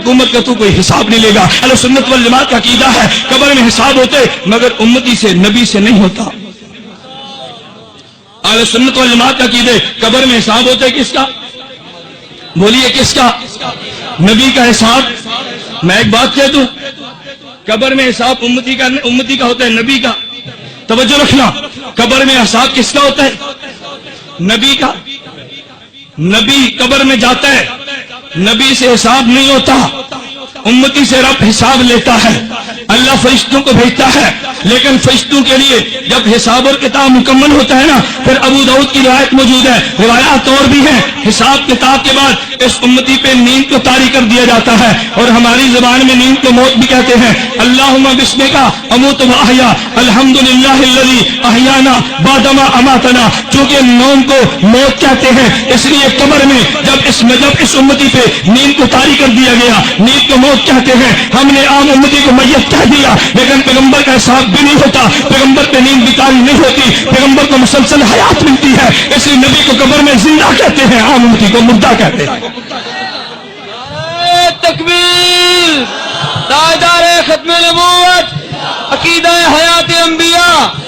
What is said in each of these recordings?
حکومت کا تو کوئی حساب نہیں لے گا۔ اہل سنت والجماعت کا عقیدہ ہے قبر میں حساب ہوتے مگر امتی سے نبی سے نہیں ہوتا۔ اہل سنت والجماعت کا عقیدہ قبر میں حساب ہوتے کس کا؟ بولیے کس کا؟ نبی کا حساب۔ میں ایک بات کہہ دوں، قبر میں حساب امتی کا ہوتا ہے، نبی کا۔ توجہ رکھنا، قبر میں حساب کس کا ہوتا ہے؟ نبی کا۔ نبی قبر میں جاتا ہے، نبی سے حساب نہیں ہوتا، امتی سے رب حساب لیتا ہے۔ اللہ فرشتوں کو بھیجتا ہے، لیکن فرشتوں کے لیے جب حساب اور کتاب مکمل ہوتا ہے نا، پھر ابو داؤد کی روایت موجود ہے، روایات اور بھی ہیں، حساب کتاب کے بعد اس امتی پہ نیند کو طاری کر دیا جاتا ہے، اور ہماری زبان میں نیند کو موت بھی کہتے ہیں۔ اللہم بسمک اموت و احیا، الحمدللہ الذی احیانا بعد ما اماتنا، چونکہ نوم کو موت کہتے ہیں، اس لیے قبر میں جب اس امتی پہ نیند کو طاری کر دیا گیا، نیند کو موت کہتے ہیں۔ ہم نے عام امتی کو میت کہہ دیا، لیکن پیغمبر کا حساب بھی نہیں ہوتا، پیغمبر پہ نیند بھی طاری نہیں ہوتی، پیغمبر کو مسلسل حیات ملتی ہے، اس لیے نبی کو قبر میں زندہ کہتے ہیں، عام امتی کو مردہ کہتے ہیں۔ تکبیر، تاجدار ختم نبوت، عقیدہ حیات انبیاء۔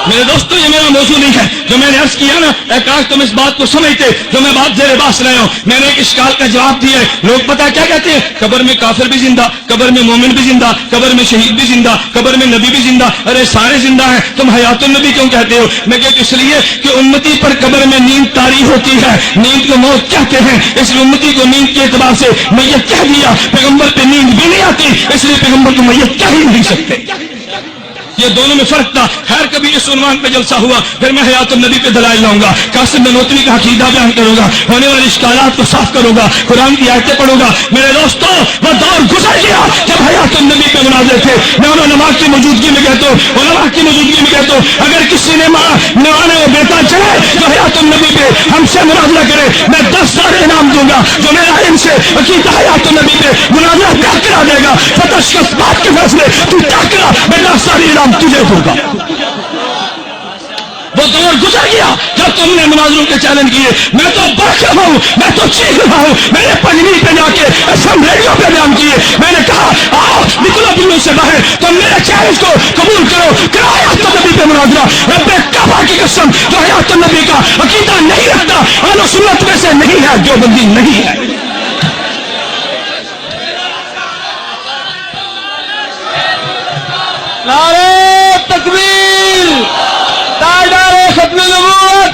میرے دوستو یہ میرا موضوع نہیں ہے، جو میں نے عرض کیا نا، کاش تم اس بات کو سمجھتے جو میں بات زیر باس رہا ہوں۔ میں نے ایک اشکال کا جواب دیا ہے، لوگ پتہ کیا کہتے ہیں؟ قبر میں کافر بھی زندہ، قبر میں مومن بھی زندہ، قبر میں شہید بھی زندہ، قبر میں نبی بھی زندہ۔ ارے سارے زندہ ہیں، تم حیات النبی کیوں کہتے ہو؟ میں کہتا اس لیے کہ امتی پر قبر میں نیند طاری ہوتی ہے، نیند کو موت کہتے ہیں، اس لیے امتی کو نیند کے اعتبار سے میت کہہ دیا۔ پیغمبر پہ نیند بھی نہیں آتی، اس لیے پیغمبر کو میت کہہ ہی نہیں سکتے۔ یہ دونوں میں فرق تھا۔ خیر کبھی اس عنوان پہ جلسہ ہوا، پھر میں حیات النبی پہ دلائل لاؤں گا، قاسم نانوتوی کا عقیدہ بیان کروں گا، ہونے والے اشکالات کو صاف کروں گا، قرآن کی آیتیں پڑھوں گا۔ میرے دوستو وہ دور گزر گیا جب حیات النبی پہ مناظر تھے۔ میں علماء کی موجودگی میں کہتا ہوں، علماء کی موجودگی میں کہتا ہوں، اگر کسی نے نوانے و بیٹا چلے جو حیات النبی پہ ہم سے مناظرہ کرے، میں 10,000 انعام دوں گا۔ جو میرا ان سے عقیدہ حیات النبی پہ مناظرہ کیا کرا دے گا، فتشخص بات کے فیصلے تو کیا کرا، میں 10,000 انعام تجھے دوں گا۔ وہ دور گزر گیا جب تم نے مناظروں کے چیلنج کیے۔ میں تو بڑھ رہا ہوں، میں تو چیخ رہا ہوں، میں نے پنجوی پہ جا کے اسمبلیوں پہ بیان کیے، میں نے کہا آؤ نکلو دلوں سے باہر، تم میرے چیلنج کو قبول کرو، کرو حیات النبی پہ مناظرہ۔ رب کعبہ کی قسم جو حیات النبی کا عقیدہ نہیں رکھتا اہل سنت میں سے نہیں ہے، جو بندی نہیں ہے۔ نعرہ تکبیر، تاجدار ختم نبوت،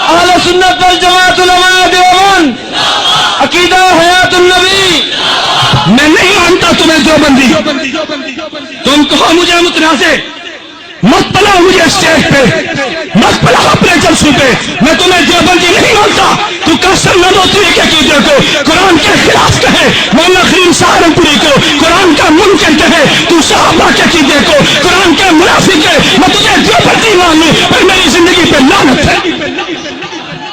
اہل سنت والجماعت علماء دیوبند، عقیدہ حیات النبی۔ میں نہیں مانتا تمہیں دیوبندی، تم کہو مجھے متنازع، مت پلاؤ مجھے اسٹیج پہ، مت پلاؤ اپنے جلسوں پہ، میں تمہیں دیوبندی نہیں مانتا۔ تو قاسم نانوتوی کے عقیدے کو قرآن کے خلاف کہے، مولانا خلیل سہارنپوری کو قرآن کا منکر کہے، تو صحابہ کے عقیدے کو قرآن کے منافق کہے، میں تجھے دیوبندی مان لوں پر میری زندگی پہ لعنت ہے۔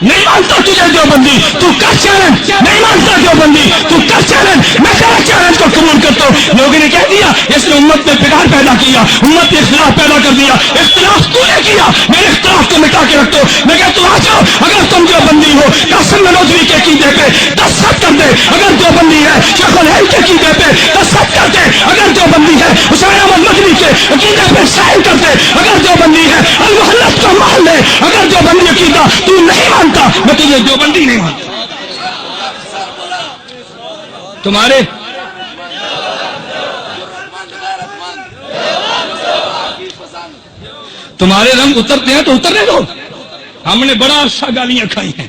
نہیں مانتا تجھے دیوبندی، تو کر چیلنج، نہیں مانتا دیوبندی تو کر چیلنج، میں تیرا چیلنج کو قبول کرتا ہوں۔ لوگوں نے کہہ دیا اس نے امت میں بگاڑ پیدا کیا، امت میں اختلاف پیدا کر دیا۔ اختلاف تو نے کیا، میرے اختلاف کو مٹا کے رکھ دو۔ میں کہتا ہوں آ جاؤ، اگر تم دیوبندی ہو قاسم نانوتوی کے عقیدے پہ دستخط کر دے، اگر دیوبندی ہے شیخ الہند کے عقیدے پہ دستخط کر دے، اگر دیوبندی ہے حسین احمد مدنی کے عقیدے پہ سائن کر دے، اگر دیوبندی ہے المحلت کا محل ہے، اگر دیوبندی عقیدہ تو نہیں مانتا میں تجھے دیوبندی نہیں مانتا۔ تمہارے رنگ اترتے ہیں تو اترنے دو۔ ہم نے بڑا عرصہ گالیاں کھائی ہیں،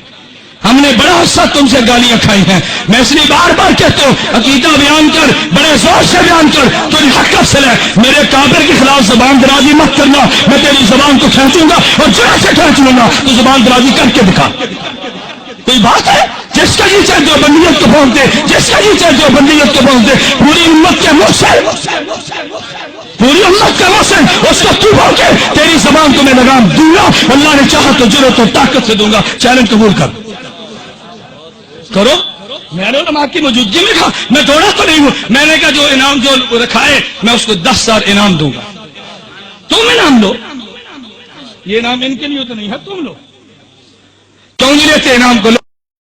ہم نے بڑا عرصہ تم سے گالیاں کھائی ہیں۔ میں اس لیے بار بار کہتا ہوں عقیدہ بیان کر، بڑے زور سے بیان کر، تو حق افضل ہے۔ میرے کافر کے خلاف زبان درازی مت کرنا، میں تیری زبان کو کھینچوں گا اور جڑ سے کھینچ لوں گا، تو زبان درازی کر کے دکھا۔ کوئی بات ہے؟ جس کا جی چاہے دیوبندیت کو بھونک دے، جس کا جی چاہے دیوبندیت کو بھونک دے، پوری امت کے محسن، پوری امت کا محسن اس کو تو بھونکے، تیری زبان کو میں لگام دوں گا، اللہ نے چاہا تو جرأت اور طاقت سے دوں گا۔ چیلنج قبول کر کرو۔ میں نے علماء کی موجودگی میں کہا، میں دوڑا تو نہیں ہوں، میں نے کہا جو انعام جو رکھا ہے میں اس کو 10,000 انعام دوں گا، تم انعام لو۔ یہ انعام ان کے لیے تو نہیں ہے، تم لو، کیوں نہیں لیتے انعام کو؟ لو۔